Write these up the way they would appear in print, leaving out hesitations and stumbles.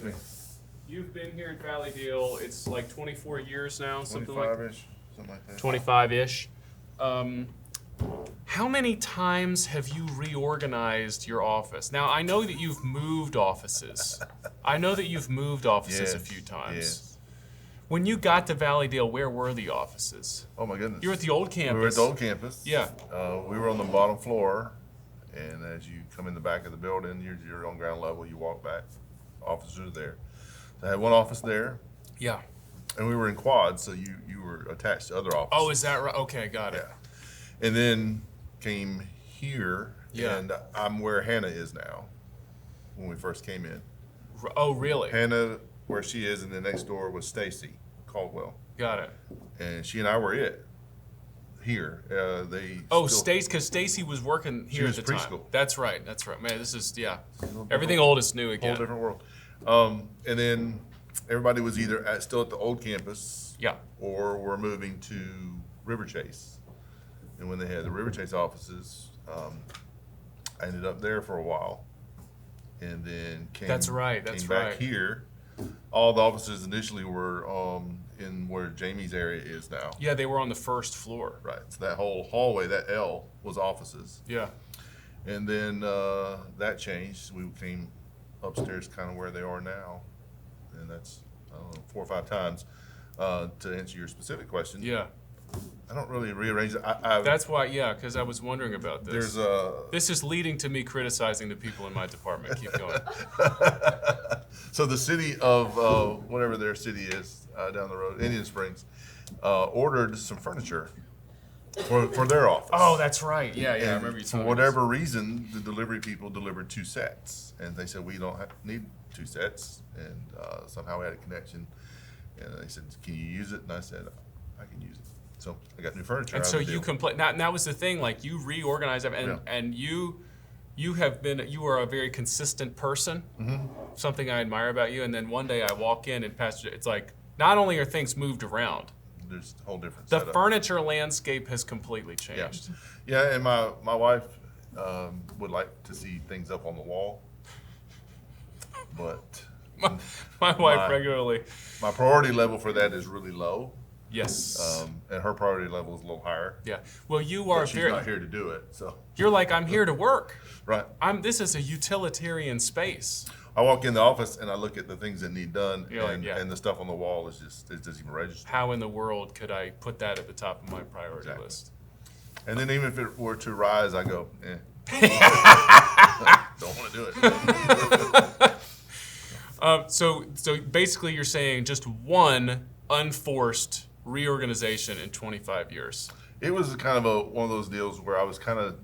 Text me. You've been here at Valleydale, it's like 24 years now, something like 25-ish, something like that. 25-ish. How many times have you reorganized your office? Now, I know that you've moved offices. Yes, A few times. Yes. When you got to Valleydale, where were the offices? Oh my goodness. You were at the old campus. We were at the old campus. Yeah. We were on the bottom floor, and as you come in the back of the building, you're on ground level. You walk back, offices are there. So I had one office there, Yeah. and we were in quad, so you were attached to other offices. Oh, is that right? Okay, got it. Yeah. And then came here, Yeah. and I'm where Hannah is now. When we first came in, Oh, really? Hannah, where she is, and the next door was Stacy Caldwell, Got it. and she and I were it here. Stacy, because Stacy was working here was at the time. preschool. That's right. Man, this is, everything old is new Whole again. different world. And then everybody was either still at the old campus, Yeah. or were moving to River Chase. And when they had the River Chase offices, I ended up there for a while, and then came. That's right. Came back here. All the offices initially were in where Jamie's area is now. Yeah, they were on the first floor. Right. So that whole hallway, that L, was offices. Yeah. And then that changed. We came upstairs, kind of where they are now, and that's, I don't know, 4 or 5 times. To answer your specific question, Yeah. I don't really rearrange it. That's why, because I was wondering about this. There's This is leading to me criticizing the people in my department. Keep going. So the city of whatever their city is down the road, Indian Springs, ordered some furniture for their office. Oh, that's right. Yeah, I And remember you for telling me whatever reason, the delivery people delivered 2 sets, and they said we don't need 2 sets, and somehow we had a connection, and they said, "Can you use it?" And I said, "I can use it." So I got new furniture. And out so of the you deal. complain. Now, that was the thing. Like, you reorganized them, and you are a very consistent person. Mm-hmm. Something I admire about you. And then one day I walk in, and Pastor, it's like not only are things moved around, There's a whole different the setup. furniture landscape has completely Yeah, changed. yeah, and my wife would like to see things up on the wall, but My wife regularly. my priority level for that is really low, Yes. and her priority level is a little higher. Yeah. Well, you are But she's very. not here to do it, so You're like, I'm here to work. right. This is a utilitarian space. I walk in the office and I look at the things that need done, You're like, and, yeah. and the stuff on the wall is just, it doesn't even register. How in the world could I put that at the top of my priority Exactly. list? And then even if it were to rise, I go, don't want to do it. So basically, you're saying just one unforced reorganization in 25 years. It was kind of one of those deals where I was kind of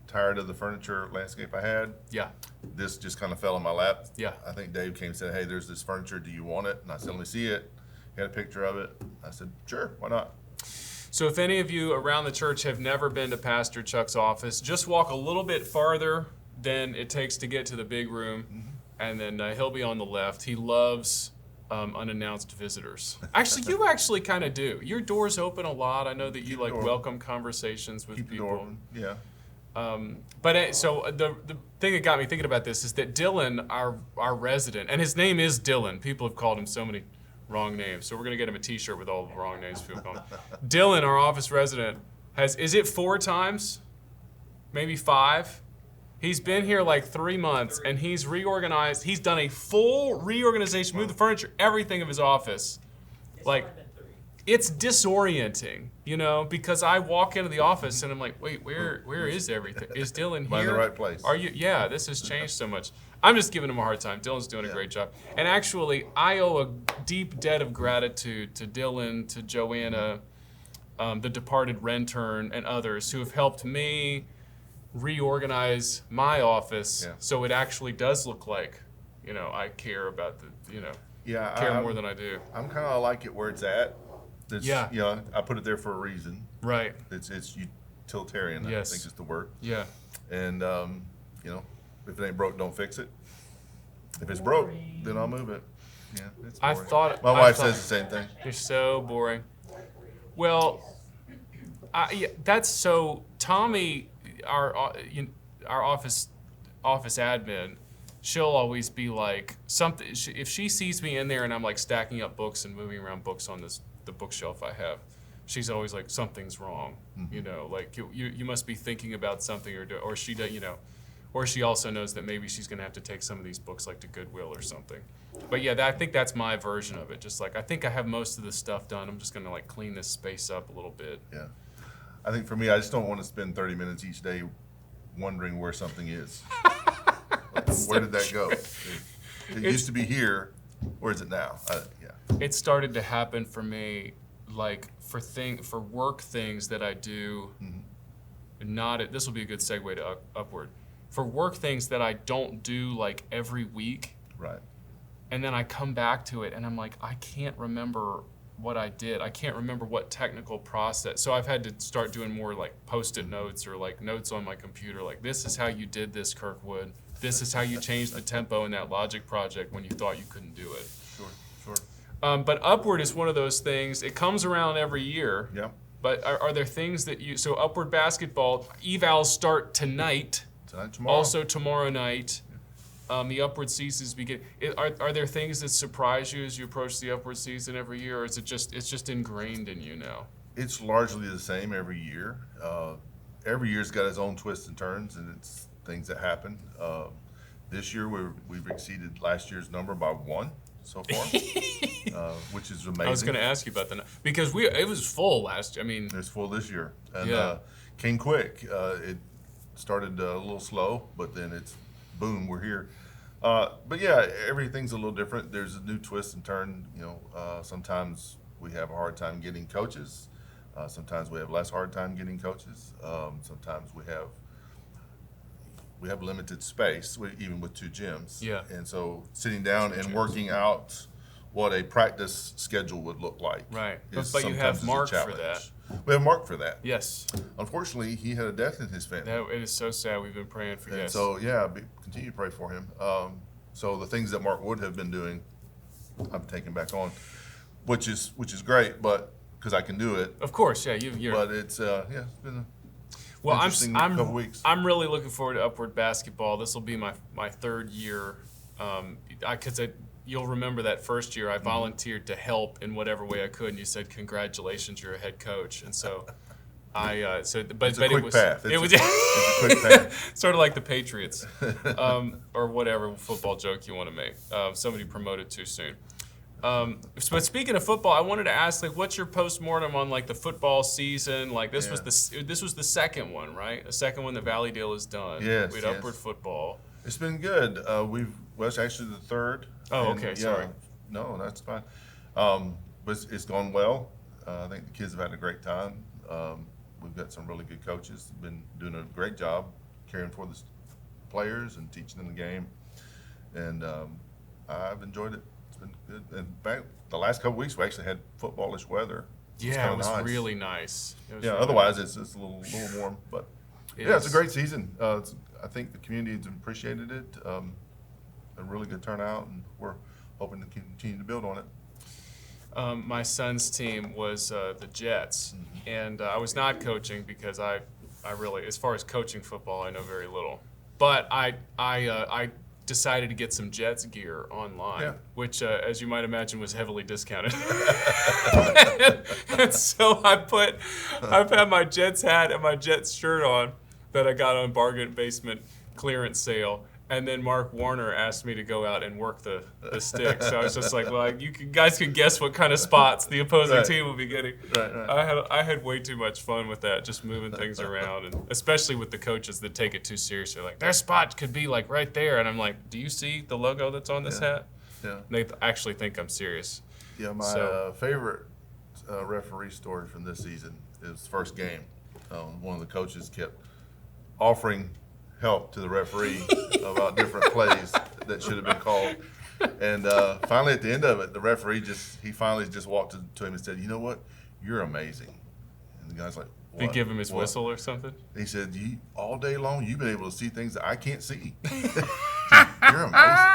tired of the furniture landscape I had. Yeah. This just kind of fell in my lap. Yeah. I think Dave came and said, "Hey, there's this furniture. Do you want it?" And I said, "Let me see it." He had a picture of it. I said, "Sure, why not?" So if any of you around the church have never been to Pastor Chuck's office, just walk a little bit farther than it takes to get to the big room, and then he'll be on the left. He loves unannounced visitors. Actually, you actually kind of do. Your door's open a lot. I know that you like welcome conversations with Keep the people. door open. Yeah. So the thing that got me thinking about this is that Dylan, our resident, and his name is Dylan. People have called him so many wrong names, so we're gonna get him a T-shirt with all the wrong names people call him. Dylan, our office resident, is it 4 times, maybe 5? He's been here like 3 months, and he's reorganized. He's done a full reorganization, moved the furniture, everything of his office. Like, it's disorienting, because I walk into the office and I'm like, wait, where is everything? Is Dylan here? Am I in the right place? Are you? Yeah, this has changed so much. I'm just giving him a hard time. Dylan's doing a great job. And actually, I owe a deep debt of gratitude to Dylan, to Joanna, the departed Rentern, and others who have helped me reorganize my office so it actually does look like, I care about care more than I do. I'm kind of like it where it's at. I put it there for a reason. Right. It's utilitarian. Yes. I think is the word. Yeah. And if it ain't broke, don't fix it. If it's broke, then I'll move it. Yeah, it's boring. My wife says the same thing. You're so boring. Well, that's so. Tommy, our office admin, she'll always be like something. If she sees me in there and I'm like stacking up books and moving around books on the bookshelf I have, she's always like, something's wrong. Like you must be thinking about something, or she does, or she also knows that maybe she's gonna have to take some of these books like to Goodwill or something. But yeah, I think that's my version of it. Just like, I think I have most of the stuff done. I'm just gonna like clean this space up a little bit. Yeah. I think for me, I just don't want to spend 30 minutes each day wondering where something is. Where did that go? It used to be here. Where is it now? It started to happen for me, like for work things that I do. This will be a good segue to Upward. For work things that I don't do like every week. Right. And then I come back to it and I'm like, I can't remember what I did. I can't remember what technical process. So I've had to start doing more like Post-it notes or like notes on my computer. Like, this is how you did this, Kirkwood. This is how you changed the tempo in that Logic project when you thought you couldn't do it. Sure. But Upward is one of those things. It comes around every year. Yeah. But are there things that so Upward basketball, evals start tonight. Tomorrow. Also tomorrow night. The Upward seasons begin. Are there things that surprise you as you approach the Upward season every year, or is it's just ingrained in you now? It's largely the same every year. Every year's got its own twists and turns, and it's things that happen. This year we've exceeded last year's number by 1 so far, which is amazing. I was going to ask you about that because it was full last year. I mean, it's full this year, and yeah. Came quick. It started a little slow, but then it's boom, we're here. But yeah, everything's a little different. There's a new twist and turn. Sometimes we have a hard time getting coaches. Sometimes we have less hard time getting coaches. Sometimes we have limited space, even with 2 gyms. Yeah. And so sitting down and working out what a practice schedule would look like. Right. Is But you have sometimes a Mark for challenge. that. We have Mark for that. Yes. Unfortunately, he had a death in his family. It is so sad. We've been praying for And yes. so, continue to pray for him. So the things that Mark would have been doing, I'm taking back on, which is great, but because I can do it. Of course, yeah. You're. But it's it's been Well, interesting couple weeks. I'm really looking forward to Upward basketball. This will be my 3rd year. Because you'll remember that first year I volunteered to help in whatever way I could, and you said, "Congratulations, you're a head coach." And so but it's a it quick was path. it's a quick path. sort of like the Patriots, or whatever football joke you want to make. Somebody promoted too soon. But speaking of football, I wanted to ask, like, what's your postmortem on like the football season? Like this was the second one, right? The second one that Valleydale has done. Yes, with yes. Upward football. It's been good. It's actually the 3rd. Oh, And, okay, sorry. No, that's fine. But it's gone well. I think the kids have had a great time. We've got some really good coaches. Been doing a great job caring for the players and teaching them the game. And I've enjoyed it. It's been good. And back the last couple weeks, we actually had footballish weather. Yeah, it was nice. really nice. Otherwise it's a little warm. But it's a is. great season. I think the community has appreciated it. A really good turnout, and we're hoping to continue to build on it. My son's team was the Jets, and I was not coaching because I really, as far as coaching football, I know very little. But I decided to get some Jets gear online, which, as you might imagine, was heavily discounted. and so I've had my Jets hat and my Jets shirt on that I got on bargain basement clearance sale. And then Mark Warner asked me to go out and work the stick. So I was just like, well, guys can guess what kind of spots the opposing team will be getting. Right. I had way too much fun with that, just moving things around, and especially with the coaches that take it too seriously. Like, their spot could be like right there, and I'm like, do you see the logo that's on this hat? Yeah. They actually think I'm serious. Yeah, my favorite referee story from this season is first game. One of the coaches kept offering help to the referee about different plays that should have been called. And finally, at the end of it, the referee finally walked to him and said, "You know what? You're amazing." And the guy's like, "What?" Did he give him his whistle or something? He said, "All day long, you've been able to see things that I can't see. You're amazing."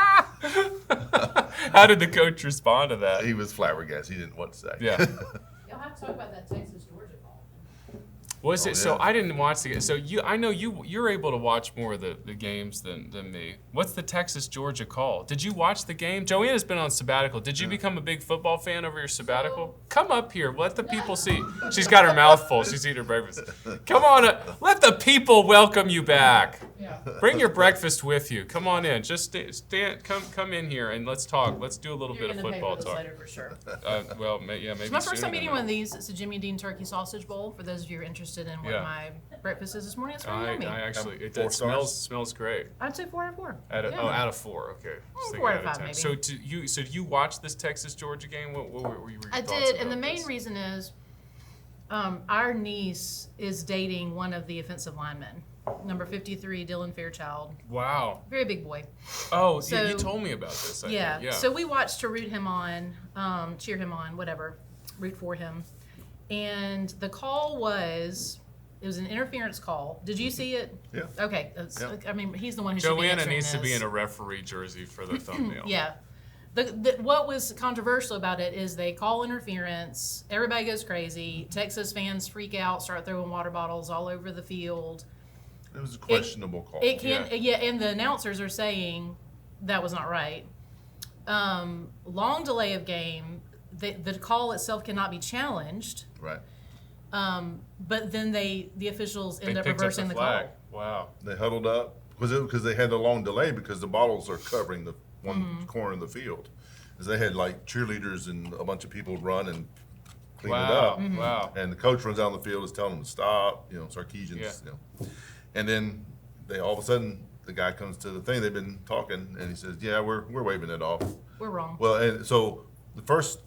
How did the coach respond to that? He was flabbergasted. He didn't know what to say. Yeah. You'll have to talk about that Texas-Georgia ball. Was Oh, it? So yeah. I didn't watch the game. So I know you're able to watch more of the games than me. What's the Texas-Georgia call? Did you watch the game? Joanna's been on sabbatical. Did you become a big football fan over your sabbatical? Come up here. Let the people see. She's got her mouth full. She's eating her breakfast. Come on. Let the people welcome you back. Yeah. Bring your breakfast with you. Come on in. Just stand. Come in here and let's talk. Let's do a little You're bit of gonna pay football for this talk. later for sure. Well, maybe. It's my first sooner time than eating that. one of these. It's a Jimmy Dean turkey sausage bowl. For those of you who are interested in what Yeah. my breakfast is this morning, it's very I yummy. actually, it 4 stars? smells great. I'd say 4 out of 4. Out of, Yeah. Oh, out of 4. Okay. Just thinking 4 out of 10. 5 maybe. So do you watch this Texas Georgia game? What were your I thoughts did, and the about main this? reason is our niece is dating one of the offensive linemen, number 53, Dylan Fairchild. Wow. Very big boy. Oh, So- you told me about this. I Yeah. think. Yeah. So we watched to root him on, cheer him on, whatever, root for him. And the call was, it was an interference call. Did you see it? Yeah. Okay. Yeah. I mean, he's the one who should be Joanna answering needs to be this. in a referee jersey for the thumbnail. Yeah. What was controversial about it is they call interference. Everybody goes crazy. Texas fans freak out, start throwing water bottles all over the field. It was a questionable call. It can, yeah, and the announcers are saying that was not right. Long delay of game. The call itself cannot be challenged. Right. But then the officials They end up picked up reversing the the flag. call. Wow. They huddled up because they had a long delay because the bottles are covering the one corner of the field. Because they had like cheerleaders and a bunch of people run and clean it Wow. up. Wow. And the coach runs out on the field, is telling them to stop. Sarkeesians. Yeah. And then they all of a sudden the guy comes to the thing. They've been talking, and he says, "Yeah, we're waving it off." We're wrong. Well, and so the first,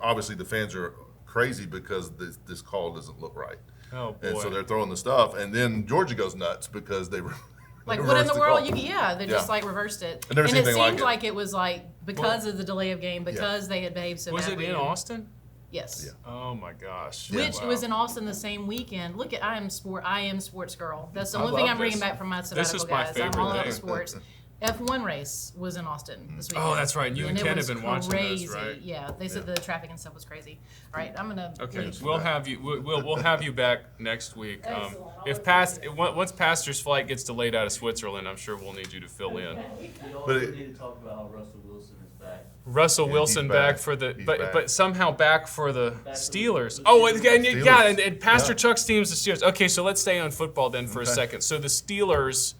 obviously the fans are crazy because this call doesn't look right. Oh boy. And so they're throwing the stuff, and then Georgia goes nuts because they Like, they what in reversed the world? call. They just Yeah. like reversed it. I've never and seen it anything like seemed it. like it was like because of the delay of game, because they had behaved so was it badly. in Austin? Yes. Yeah. Oh my gosh. Which Wow. was in Austin the same weekend. Look at I am sports girl. That's the I only thing love I'm bringing this. back from my This sabbatical, is my guys. I'm favorite all about thing. sports. F1 race was in Austin this weekend. Oh, that's right. You and it Ken was have been watching those, crazy. right? Yeah, they said the traffic and stuff was crazy. All right, I'm gonna. Okay, leave. we'll have you. We'll have you back next week. Excellent. Once Pastor's flight gets delayed out of Switzerland, I'm sure we'll need you to fill in. We But also it- need to talk about how Russell Wilson is back. Russell Yeah, Wilson he's back back. for the, He's but back. somehow back for the for the Steelers. Steelers. Oh, and Steelers. Pastor Yeah. Chuck's team's the Steelers. Okay, so let's stay on football then for a Okay. second. So the Steelers.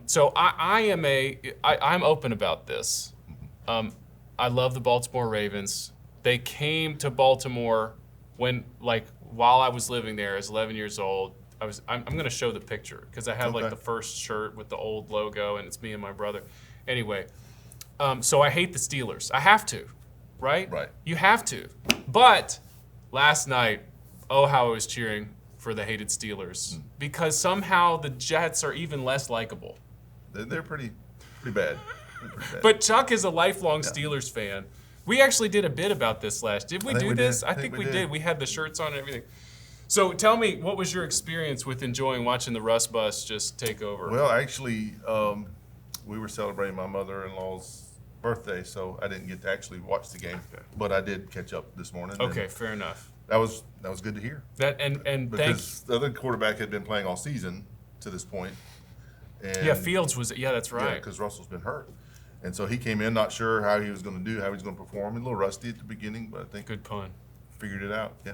So I'm open about this. I love the Baltimore Ravens. They came to Baltimore while I was living there as 11 years old. I'm going to show the picture because I have Okay. the first shirt with the old logo and it's me and my brother. Anyway, so I hate the Steelers. I have to, right? Right. You have to. But last night, oh how I was cheering for the hated Steelers because somehow the Jets are even less likable. They're pretty bad. They're pretty bad. But Chuck is a lifelong Steelers fan. We actually did a bit about this Did we I think do we this? did. I think we did. We had the shirts on and everything. So tell me, what was your experience with enjoying watching the Russ Bus just take over? Well, actually, we were celebrating my mother-in-law's birthday, so I didn't get to actually watch the game, but I did catch up this morning. and Okay, fair enough. that was good to hear That and thank because the other quarterback had been playing all season to this point. And yeah, Fields was that's right. because Russell's been hurt, and so he came in not sure how he was going to do, how he was going to perform. A little rusty at the beginning, but I think Good pun. figured it out. Yeah,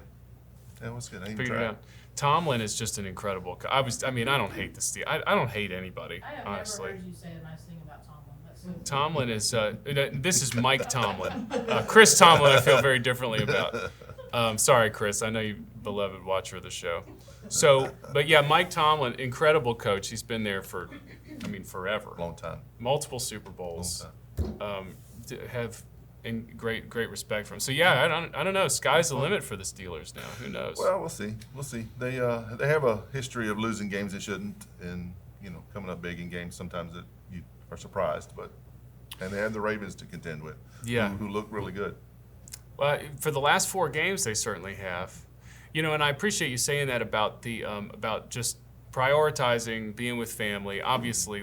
it was good. I even Figured it tried. out. Tomlin is just an incredible. I don't hate the Steel. I don't hate anybody, I have honestly. never heard you say a nice thing about Tomlin. Tomlin is. This is Mike Tomlin. Chris Tomlin, I feel very differently about. Sorry, Chris. I know you beloved watcher of the show. So, but yeah, Mike Tomlin, incredidible coach. He's been there for, forever. Long time. Multiple Super Bowls. Long Have great respect for him. So yeah, I don't know. Sky's the limit for the Steelers now. Who knows? Well, we'll see. We'll see. They have a history of losing games they shouldn't, and coming up big in games sometimes that you are surprised. And they have the Ravens to contend with. Yeah. Who look really good. Well, for the last 4 games, they certainly have. And I appreciate you saying that about the about just prioritizing being with family. Obviously,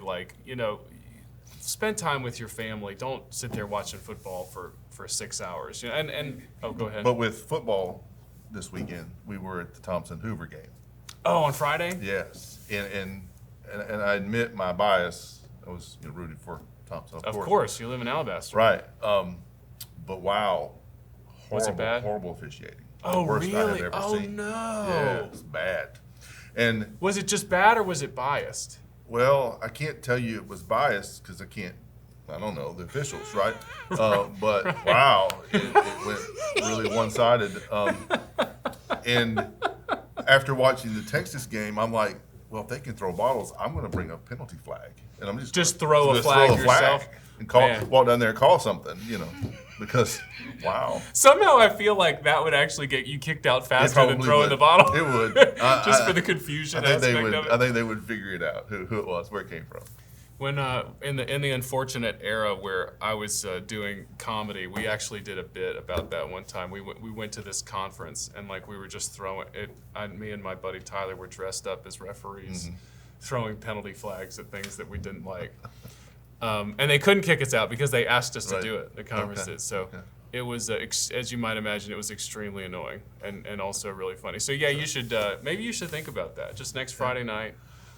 spend time with your family. Don't sit there watching football for 6 hours. And oh, go ahead. But with football this weekend, we were at the Thompson Hoover game. Oh, on Friday? Yes, and I admit my bias. I was rooting for Thompson, Of course, you live in Alabaster. right? But wow, Was it bad? Horrible officiating. Oh, Worst I have really? ever Oh, seen. no. Yeah, it's bad. And Was it just bad or was it biased? well, I can't tell you it was biased because I don't know the officials, right? But wow, it went really one-sided. And after watching the Texas game, I'm like, well, if they can throw bottles, I'm going to bring a penalty flag, and I'm Just throw a flag throw yourself? and Man. walk down there and call something, because wow. Somehow I feel like that would actually get you kicked out faster than probably throwing would. the bottle. It would. Just for the confusion I think aspect they would. of it. I think they would figure it out who it was, where it came from. When in the unfortunate era where I was doing comedy, we actually did a bit about that one time. We went to this conference and we were just throwing it. Me and my buddy Tyler were dressed up as referees, throwing penalty flags at things that we didn't like. And they couldn't kick us out because they asked us to Right. do it. The conference did. So it was, as you might imagine, it was extremely annoying and also really funny. So yeah, you should maybe you should think about that. Just next Friday night.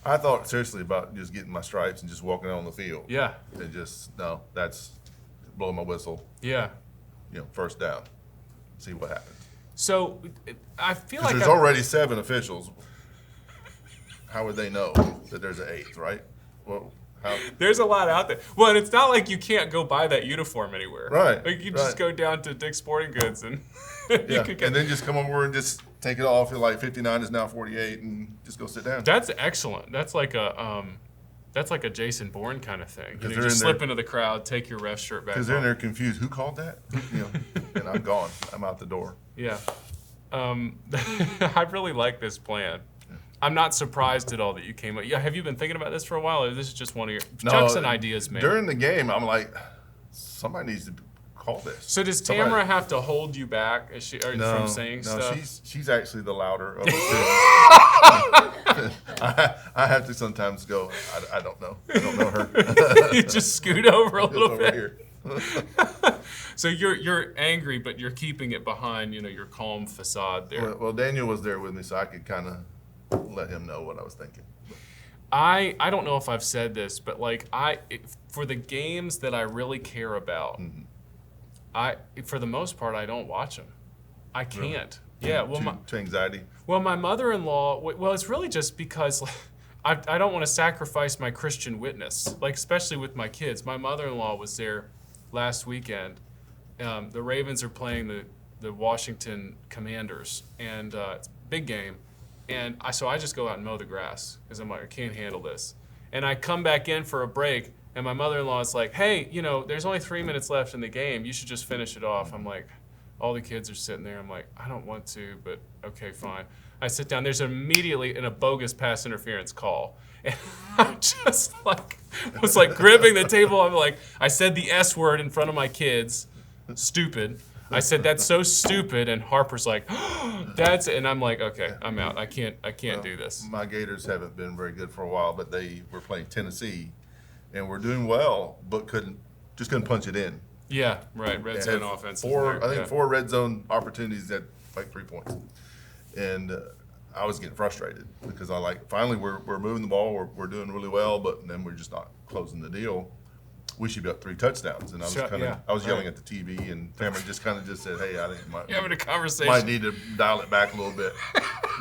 I thought seriously about just getting my stripes and just walking out on the field. Yeah. And that's blowing my whistle. Yeah. First down. See what happens. So I feel 'Cause like there's already 7 officials. How would they know that there's an 8th, right? Well, how? there's a lot out there. Well, and it's not like you can't go buy that uniform anywhere. Right, Like you just right. go down to Dick's Sporting Goods and you Yeah. could get. And then just come over and just take it off. Feel like 59 is now 48, and just go sit down. That's excellent. That's like a Jason Bourne kind of thing. Because You they're just in there- slip into the crowd, take your ref shirt back Because they're in on. there confused. Who called that? And I'm gone. I'm out the door. Yeah. I really like this plan. I'm not surprised at all that you came up. Yeah, have you been thinking about this for a while, or this is just one of your Chuck's and ideas, man? During the game, I'm like, somebody needs to call this. So does Somebody- Tamara have to hold you back from saying no, stuff? she's actually the louder of the two. I have to sometimes go, I don't know. I don't know her. You just scoot over a It's little over bit. here. So you're angry, but you're keeping it behind, your calm facade there. Well, Daniel was there with me, so I could kind of let him know what I was thinking. I don't know if I've said this, but for the games that I really care about, for the most part, I don't watch them. I can't. Yeah. Well, to anxiety. my mother-in-law. Well, it's really just because I don't want to sacrifice my Christian witness, especially with my kids. My mother-in-law was there last weekend. The Ravens are playing the Washington Commanders, and it's a big game. And so I just go out and mow the grass because I'm like, I can't handle this. And I come back in for a break, and my mother-in-law is like, hey, there's only 3 minutes left in the game. You should just finish it off. I'm like, all the kids are sitting there. I'm like, I don't want to, but okay, fine. I sit down. There's immediately a bogus pass interference call. And I'm just was gripping the table. I'm like, I said the S word in front of my kids. Stupid. I said, that's so stupid. And Harper's like, that's it. And I'm like, okay, I'm out. I can't do this. My Gators haven't been very good for a while, but they were playing Tennessee, and we're doing well, but couldn't punch it in. Yeah, right. Red They zone had offense. four red zone opportunities at 3 points, and I was getting frustrated because finally we're moving the ball, we're doing really well, but then we're just not closing the deal. We should be up 3 touchdowns, and I was yelling at the TV, and Cameron just said, "Hey, I think You're having a conversation. might need to dial it back a little bit."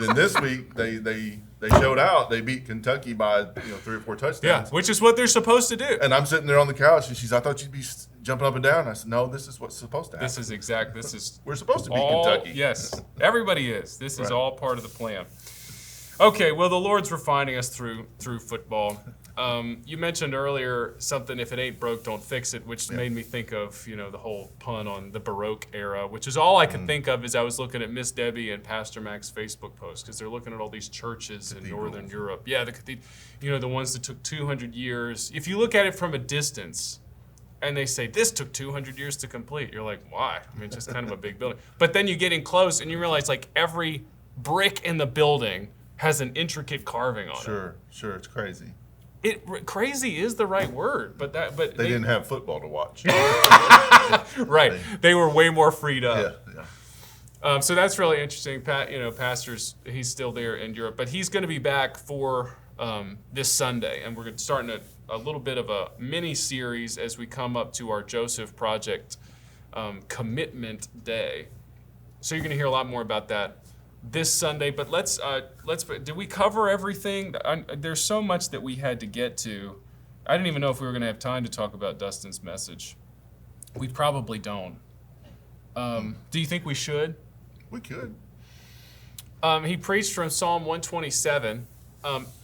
Then this week they showed out. They beat Kentucky by 3 or 4 touchdowns. Yeah, which is what they're supposed to do. And I'm sitting there on the couch, and I thought you'd be jumping up and down. I said, no, this is what's supposed to happen. This is We're supposed to beat all, Kentucky. Yes, everybody is. This is Right. all part of the plan. Okay, well, the Lord's refining us through football. You mentioned earlier something, if it ain't broke, don't fix it, which made me think of, the whole pun on the Baroque era, which is all I could think of as I was looking at Miss Debbie and Pastor Mac's Facebook post, because they're looking at all these churches in Northern Europe. Yeah, the ones that took 200 years. If you look at it from a distance, and they say, this took 200 years to complete, you're like, why? I mean, just kind of a big building. But then you get in close, and you realize, every brick in the building has an intricate carving on it. Sure, it's crazy. Crazy is the right word, but They didn't have football to watch. right. They were way more freed up. Yeah. So that's really interesting. Pastor's, he's still there in Europe, but he's going to be back for this Sunday, and we're starting a little bit of a mini series as we come up to our Joseph Project Commitment Day. So you're going to hear a lot more about that this Sunday. But let's. Did we cover everything? There's so much that we had to get to. I didn't even know if we were going to have time to talk about Dustin's message. We probably don't. Do you think we should? We could. He preached from Psalm 127.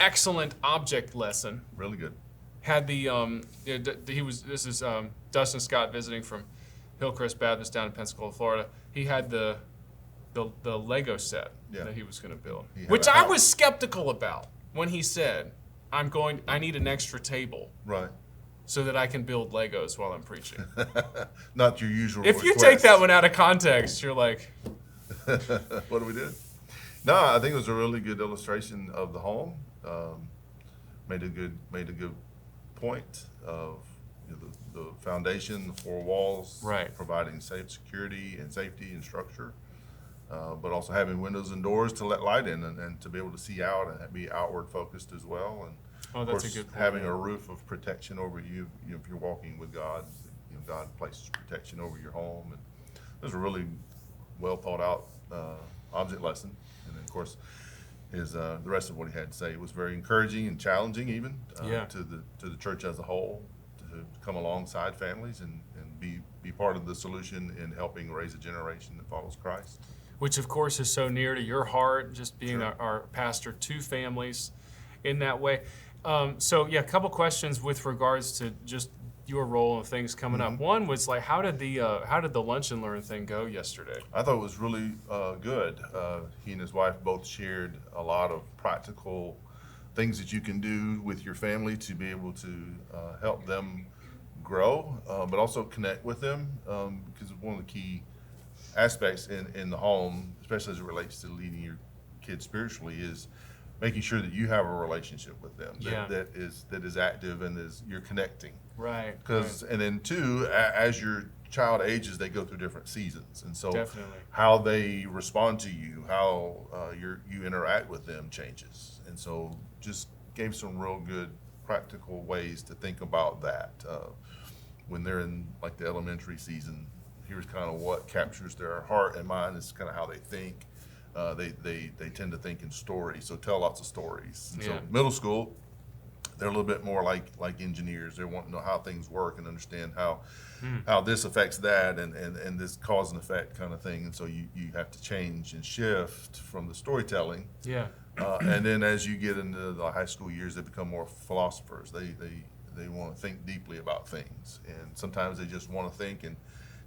Excellent object lesson. Really good. Had this is Dustin Scott visiting from Hillcrest Baptist down in Pensacola, Florida. He had the Lego set that he was going to build, which I was skeptical about when he said, I need an extra table. Right. So that I can build Legos while I'm preaching. Not your usual If you request. take that one out of context, you're like, what do we do? No, I think it was a really good illustration of the home. Made a good point of the foundation, the four walls, Right. providing safe security and safety and structure, but also having windows and doors to let light in and to be able to see out and be outward focused as well. And oh, of that's course, a good point. having a roof of protection over you, if you're walking with God, God places protection over your home. And it was a really well thought out object lesson. And then, of course, the rest of what he had to say was very encouraging and challenging, even to the church as a whole, to come alongside families and be part of the solution in helping raise a generation that follows Christ. Which, of course, is so near to your heart, just being our pastor to families in that way. A couple questions with regards to just your role and things coming up. One was like, how did the lunch and learn thing go yesterday? I thought it was really good. He and his wife both shared a lot of practical things that you can do with your family to be able to help them grow, but also connect with them, because one of the key aspects in the home, especially as it relates to leading your kids spiritually, is making sure that you have a relationship with them that is active and you're connecting. Right. And then two, as your child ages, they go through different seasons, and so Definitely. how they respond to you, how you interact with them changes, and so just gave some real good practical ways to think about that when they're in like the elementary season. Here's kind of what captures their heart and mind. Is kind of how they think. They tend to think in stories, so tell lots of stories. And so middle school, they're a little bit more like engineers. They want to know how things work and understand how this affects that and this cause and effect kind of thing. And so you have to change and shift from the storytelling. Yeah. And then as you get into the high school years, they become more philosophers. They want to think deeply about things, and sometimes they just want to think and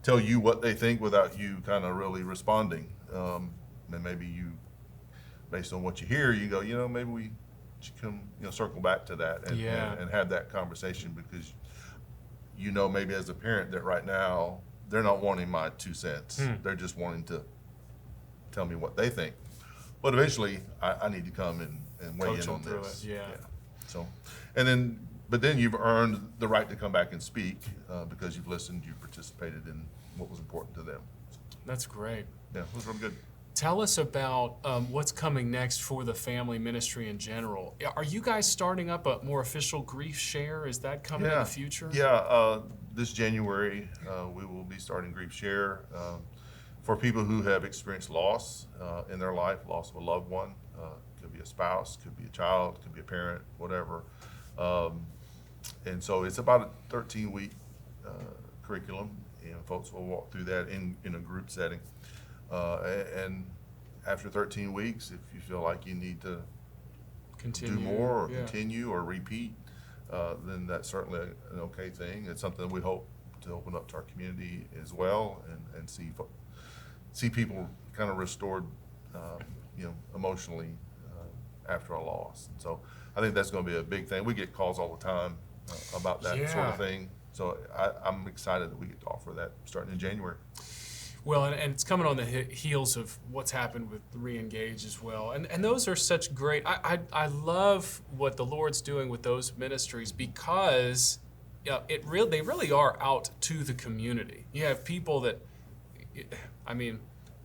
tell you what they think without you kind of really responding. And maybe you, based on what you hear, you go, maybe we should come, circle back to that and have that conversation, because maybe as a parent that right now they're not wanting my 2 cents. They're just wanting to tell me what they think. But eventually I need to come and weigh Coach in on through this. it, yeah. So, but then you've earned the right to come back and speak because you've listened, you've participated in what was important to them. That's great. Yeah, it was real good. Tell us about what's coming next for the family ministry in general. Are you guys starting up a more official grief share? Is that coming in the future? Yeah, this January we will be starting Grief Share for people who have experienced loss in their life, loss of a loved one. Could be a spouse, could be a child, could be a parent, whatever. And so it's about a 13-week curriculum, and folks will walk through that in a group setting. And after 13 weeks, if you feel like you need to Continue, do more or continue or repeat, then that's certainly an okay thing. It's something we hope to open up to our community as well, and see people kind of restored, emotionally after a loss. And so I think that's going to be a big thing. We get calls all the time about that sort of thing. So I'm excited that we get to offer that starting in January. Well, and it's coming on the heels of what's happened with Re-Engage as well. And those are such great, I love what the Lord's doing with those ministries, because they really are out to the community. You have people that,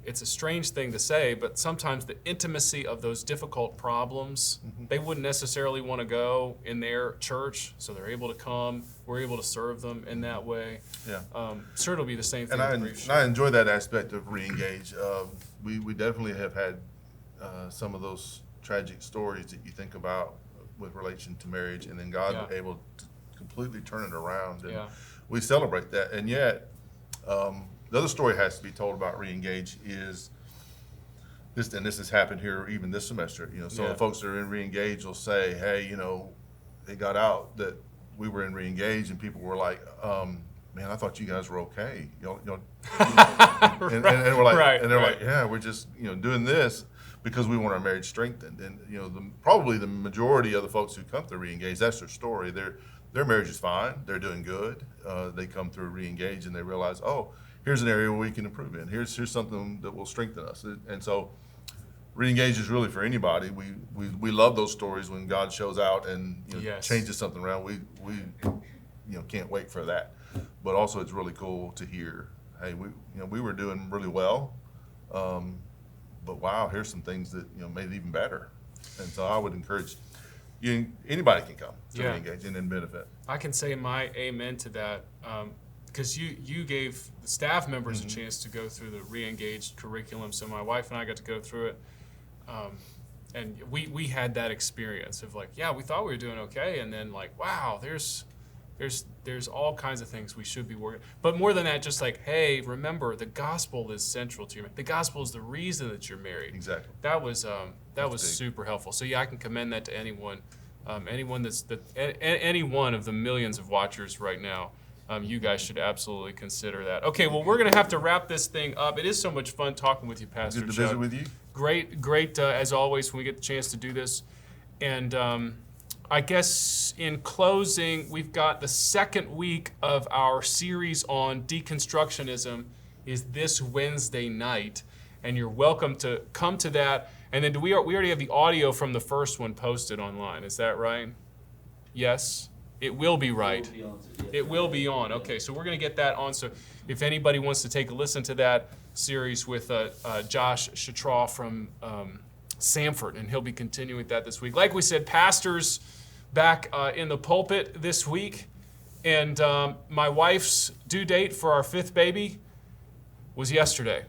it's a strange thing to say, but sometimes the intimacy of those difficult problems, they wouldn't necessarily want to go in their church, so they're able to come. We're able to serve them in that way. Yeah. Sure, it'll be the same thing. And I enjoy that aspect of re-engage. We definitely have had some of those tragic stories that you think about with relation to marriage, and then God able to completely turn it around. And we celebrate that. And yet, the other story has to be told about re-engage is this, and this has happened here even this semester. Some of the folks that are in re-engage will say, hey, it got out that we were in re-engage, and people were like, man, I thought you guys were okay. And we're like, and they're like, yeah, we're just doing this because we want our marriage strengthened. And probably the majority of the folks who come through re-engage, that's their story. Their marriage is fine. They're doing good. They come through re-engage and they realize, oh, here's an area where we can improve in. Here's something that will strengthen us. And so re-engage is really for anybody. We love those stories when God shows out and changes something around. We can't wait for that. But also it's really cool to hear, hey, we were doing really well, but wow, here's some things that made it even better. And so I would encourage you. Anybody can come to re-engage and then benefit. I can say my amen to that. Because you gave the staff members a chance to go through the re-engaged curriculum, so my wife and I got to go through it, and we had that experience of like, we thought we were doing okay, and then like, wow, there's all kinds of things we should be working. But more than that, just like, hey, remember the gospel is central to your. The gospel is the reason that you're married. Exactly. That was super helpful. So I can commend that to anyone, any one of the millions of watchers right now. You guys should absolutely consider that. Okay, well, we're going to have to wrap this thing up. It is so much fun talking with you, Pastor Chuck. Good to visit with you. Great, as always, when we get the chance to do this. And I guess in closing, we've got the second week of our series on deconstructionism is this Wednesday night. And you're welcome to come to that. And then we already have the audio from the first one posted online. Is that right? Yes? It will be right. It will be on. Okay, so we're going to get that on. So if anybody wants to take a listen to that series with Josh Shatraw from Samford, and he'll be continuing with that this week. Like we said, pastors back in the pulpit this week. And my wife's due date for our fifth baby was yesterday.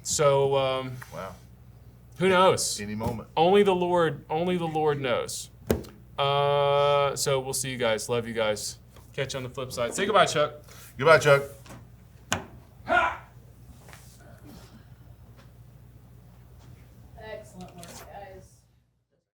So wow. Who knows? Any moment. Only the Lord knows. So we'll see you guys. Love you guys. Catch you on the flip side. Say goodbye, Chuck. Goodbye, Chuck.